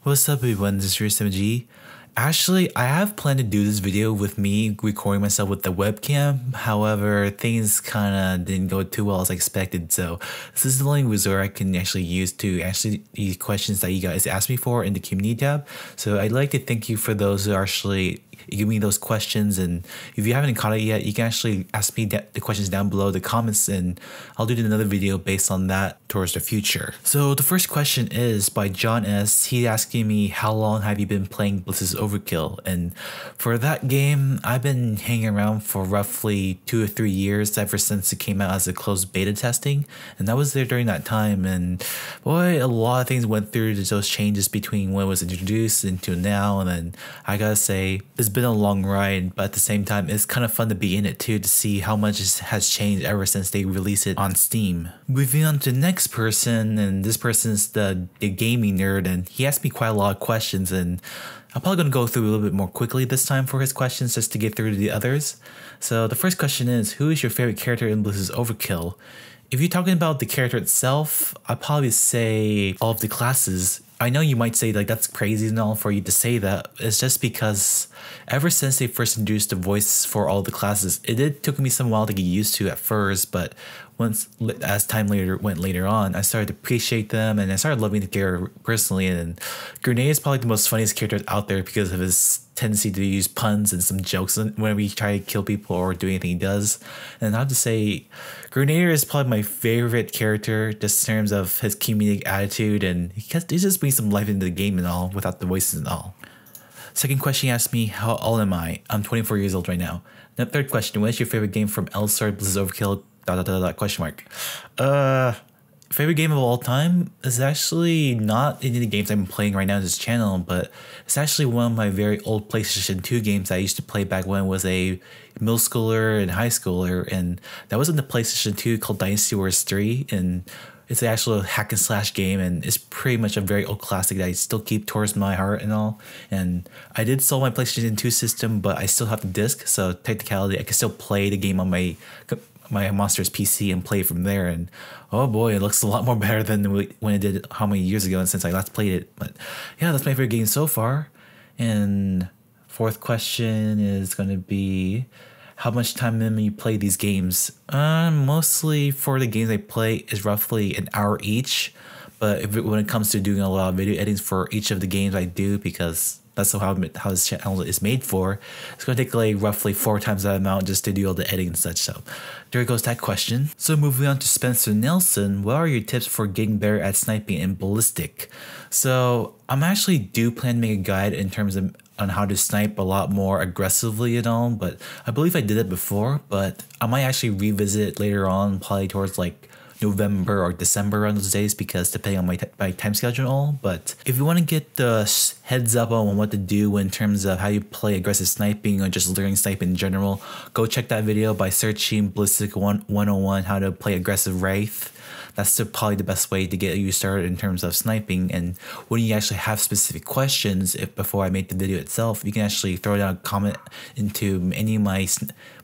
What's up everyone, this is SMG. Actually, I have planned to do this video with me recording myself with the webcam. However, things kinda didn't go too well as expected, so this is the only resort I can actually use to answer the questions that you guys asked me for in the community tab. So I'd like to thank you for those who actually give me those questions, and if you haven't caught it yet, you can actually ask me the questions down below the comments and I'll do another video based on that towards the future. So the first question is by John S. He's asking me, how long have you been playing Bliss's Overkill? And for that game, I've been hanging around for roughly 2 or 3 years ever since it came out as a closed beta testing, and I was there during that time, and boy, a lot of things went through those changes between when it was introduced until now. And then I gotta say, it's been a long ride, but at the same time it's kind of fun to be in it too, to see how much has changed ever since they released it on Steam. Moving on to the next person, and this person's the gaming nerd, and he asked me quite a lot of questions, and I'm probably going to go through a little bit more quickly this time for his questions just to get through to the others. So the first question is, who is your favorite character in Bliss's Overkill? If you're talking about the character itself, I'd probably say all of the classes. I know you might say like that's crazy and all for you to say that. It's just because ever since they first introduced the voice for all the classes, it took me some while to get used to at first, but once as time went later on, I started to appreciate them and I started loving the character personally. And Grenade is probably the most funniest character out there because of his tendency to use puns and some jokes whenever he tries to kill people or do anything he does. And I have to say, Grenadier is probably my favorite character just in terms of his comedic attitude, and he just brings some life into the game and all without the voices and all. Second question, he asked me, how old am I? I'm 24 years old right now. The third question, what is your favorite game from Elsword Ballistic Overkill? Question mark. Favorite game of all time is actually not any of the games I'm playing right now on this channel, but it's actually one of my very old PlayStation 2 games I used to play back when I was a middle schooler and high schooler, and that was in the PlayStation 2 called Dynasty Wars 3, and it's an actual hack and slash game, and it's pretty much a very old classic that I still keep towards my heart and all. And I did sell my PlayStation 2 system, but I still have the disc, so technicality I can still play the game on my Monster's PC and play from there. And oh boy, it looks a lot more better than when it did how many years ago and since I last played it. But yeah, that's my favorite game so far. And fourth question is going to be, how much time you play these games? Mostly for the games I play is roughly an hour each, but when it comes to doing a lot of video edits for each of the games I do, because that's how this channel is made for, it's going to take like roughly 4 times that amount just to do all the editing and such. So there goes that question. So moving on to Spencer Nelson, what are your tips for getting better at sniping and ballistic? So I'm actually do plan to make a guide in terms of on how to snipe a lot more aggressively and all, but I believe I did it before, but I might actually revisit it later on, probably towards like November or December around those days, because depending on my time schedule and all. But if you want to get the heads up on what to do in terms of how you play aggressive sniping or just learning sniping in general, go check that video by searching Ballistic 101 how to play aggressive Wraith. That's probably the best way to get you started in terms of sniping. And when you actually have specific questions, before I make the video itself, you can actually throw down a comment into any of my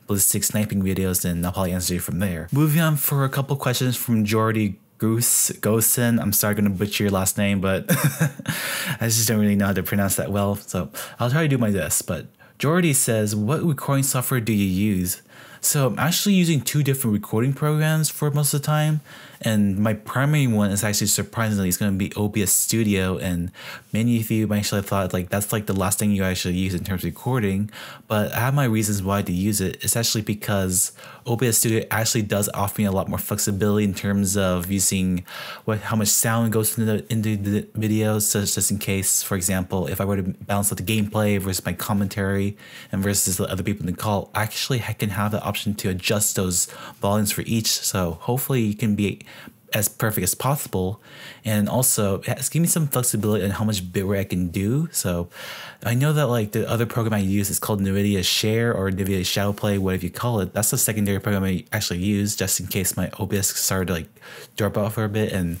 ballistic sniping videos, and I'll probably answer you from there. Moving on for a couple questions from Jordy Gosen. I'm sorry, I'm gonna butcher your last name, but I just don't really know how to pronounce that well, so I'll try to do my best. But Jordy says, what recording software do you use? So I'm actually using 2 different recording programs for most of the time, and my primary one is actually surprisingly it's going to be OBS Studio, and many of you might actually thought like that's like the last thing you actually use in terms of recording, but I have my reasons why to use it. It's actually because OBS Studio actually does offer me a lot more flexibility in terms of using how much sound goes into the videos, so just in case, for example, if I were to balance out the gameplay versus my commentary and versus the other people in the call, actually I can have the option to adjust those volumes for each, so hopefully you can be as perfect as possible. And also it's giving me some flexibility on how much bitrate I can do. So I know that like the other program I use is called NVIDIA Share or NVIDIA Shadowplay, whatever you call it. That's the secondary program I actually use just in case my OBS started to like drop off for a bit. And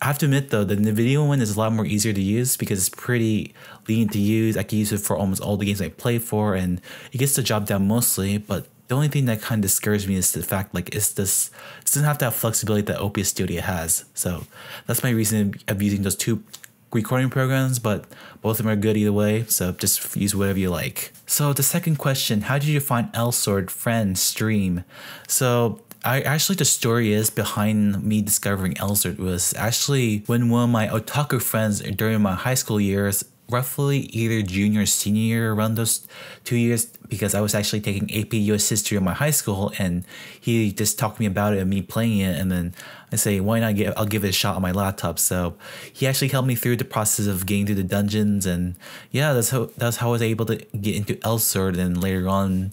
I have to admit though, the NVIDIA one is a lot more easier to use because it's pretty lenient to use. I can use it for almost all the games I play for, and it gets the job done mostly. But the only thing that kind of discourages me is the fact like it doesn't have that flexibility that OBS Studio has. So that's my reason of using those two recording programs, but both of them are good either way, so just use whatever you like. So the second question, how did you find Elsword friend stream? So the story is behind me discovering Elsword was actually when one of my otaku friends during my high school years, roughly either junior or senior year, around those 2 years, because I was actually taking AP US history in my high school, and he just talked to me about it and me playing it, and then I say, why not I'll give it a shot on my laptop. So he actually helped me through the process of getting through the dungeons, and yeah, that's how I was able to get into Elsword. And later on,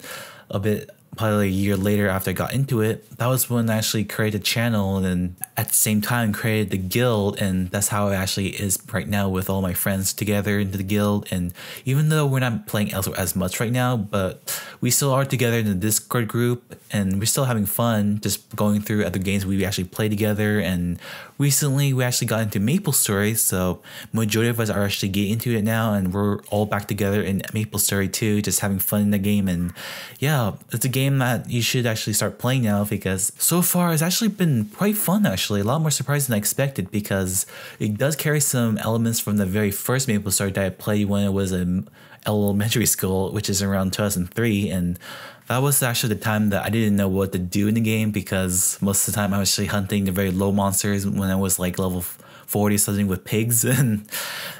probably a year later after I got into it, that was when I actually created a channel, and at the same time created the guild, and that's how it actually is right now with all my friends together into the guild. And even though we're not playing Elsword as much right now, but we still are together in the Discord group, and we're still having fun just going through other games we actually play together. And recently we actually got into MapleStory, so majority of us are actually getting into it now, and we're all back together in MapleStory too, just having fun in the game. And yeah, it's a game that you should actually start playing now, because so far it's actually been quite fun, actually a lot more surprising than I expected, because it does carry some elements from the very first MapleStory that I played when it was in elementary school, which is around 2003. And that was actually the time that I didn't know what to do in the game, because most of the time I was actually hunting the very low monsters when I was like level 40 something with pigs. And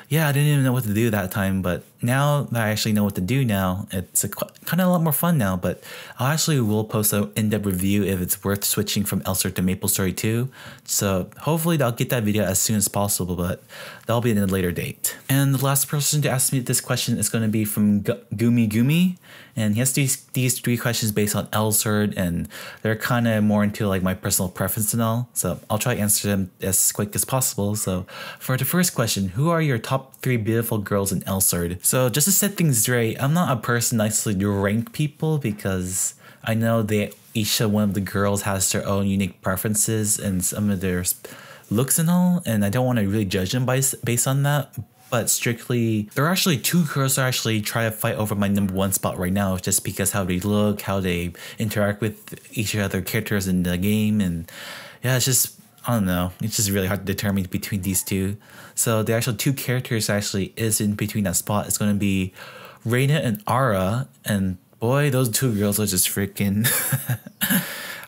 yeah, I didn't even know what to do that time, but now that I actually know what to do now, it's kind of a lot more fun now. But I actually will post an in-depth review if it's worth switching from Elsword to MapleStory 2. So hopefully I'll get that video as soon as possible, but that'll be in a later date. And the last person to ask me this question is going to be from Gumi, and he has these 3 questions based on Elsword, and they're kind of more into like my personal preference and all. So I'll try to answer them as quick as possible. So for the first question, who are your top 3 beautiful girls in Elsword? So just to set things straight, I'm not a person that likes to rank people, because I know that each one of the girls has their own unique preferences and some of their looks and all, and I don't want to really judge them based on that. But strictly, there are actually 2 girls that actually try to fight over my number 1 spot right now, just because how they look, how they interact with each other characters in the game. And yeah, it's just, I don't know, it's just really hard to determine between these 2. So the actual 2 characters actually is in between that spot. It's going to be Reina and Ara, and boy, those 2 girls are just freaking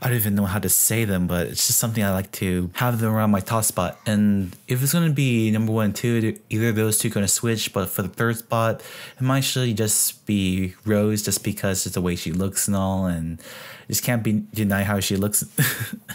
I don't even know how to say them, but it's just something I like to have them around my top spot. And if it's going to be number 1 and 2, either of those 2 going to switch, but for the third spot, it might actually just be Rose, just because it's the way she looks and all, and just can't deny how she looks.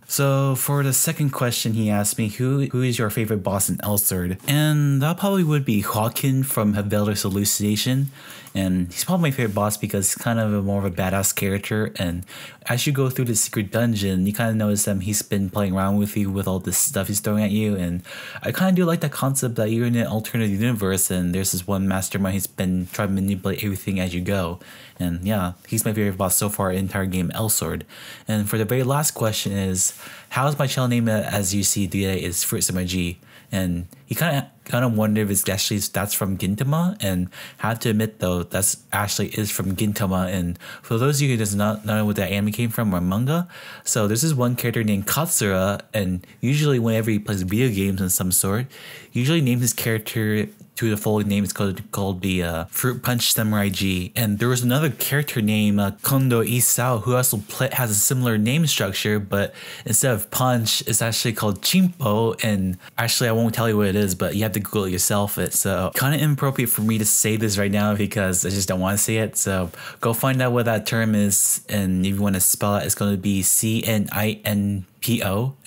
So for the second question, he asked me, who is your favorite boss in Elsword? And that probably would be Hawken from Havelder's Elucidation. And he's probably my favorite boss because he's kind of more of a badass character. And as you go through the secret dungeon, you kind of notice that he's been playing around with you with all this stuff he's throwing at you. And I kind of do like that concept that you're in an alternative universe and there's this one mastermind who's been trying to manipulate everything as you go. And yeah, he's my favorite boss so far in the entire game, Elsword. And for the very last question is, how is my channel name as you see today is FruitSMG? And he kind of wondered if it's actually that's from Gintama, and I have to admit though that's actually is from Gintama. And for those of you who does not know where that anime came from or manga, so there's this one character named Katsura, and usually whenever he plays video games of some sort, he usually names his character to the full name. It's called the Fruit Punch Samurai G. And there was another character named Kondo Isao who also has a similar name structure, but instead of punch, it's actually called Chimpo. And actually, I won't tell you what it is, but you have to Google it yourself. It's kind of inappropriate for me to say this right now because I just don't want to say it. So go find out what that term is, and if you want to spell it, it's going to be CNINPO.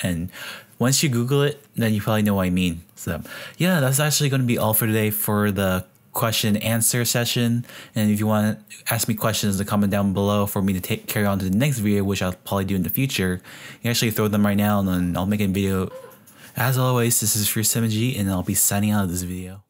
And once you Google it, then you probably know what I mean. So yeah, that's actually going to be all for today for the question and answer session. And if you want to ask me questions, to comment down below for me to carry on to the next video, which I'll probably do in the future. You can actually throw them right now and then I'll make a video. As always, this is FruitSMG and I'll be signing out of this video.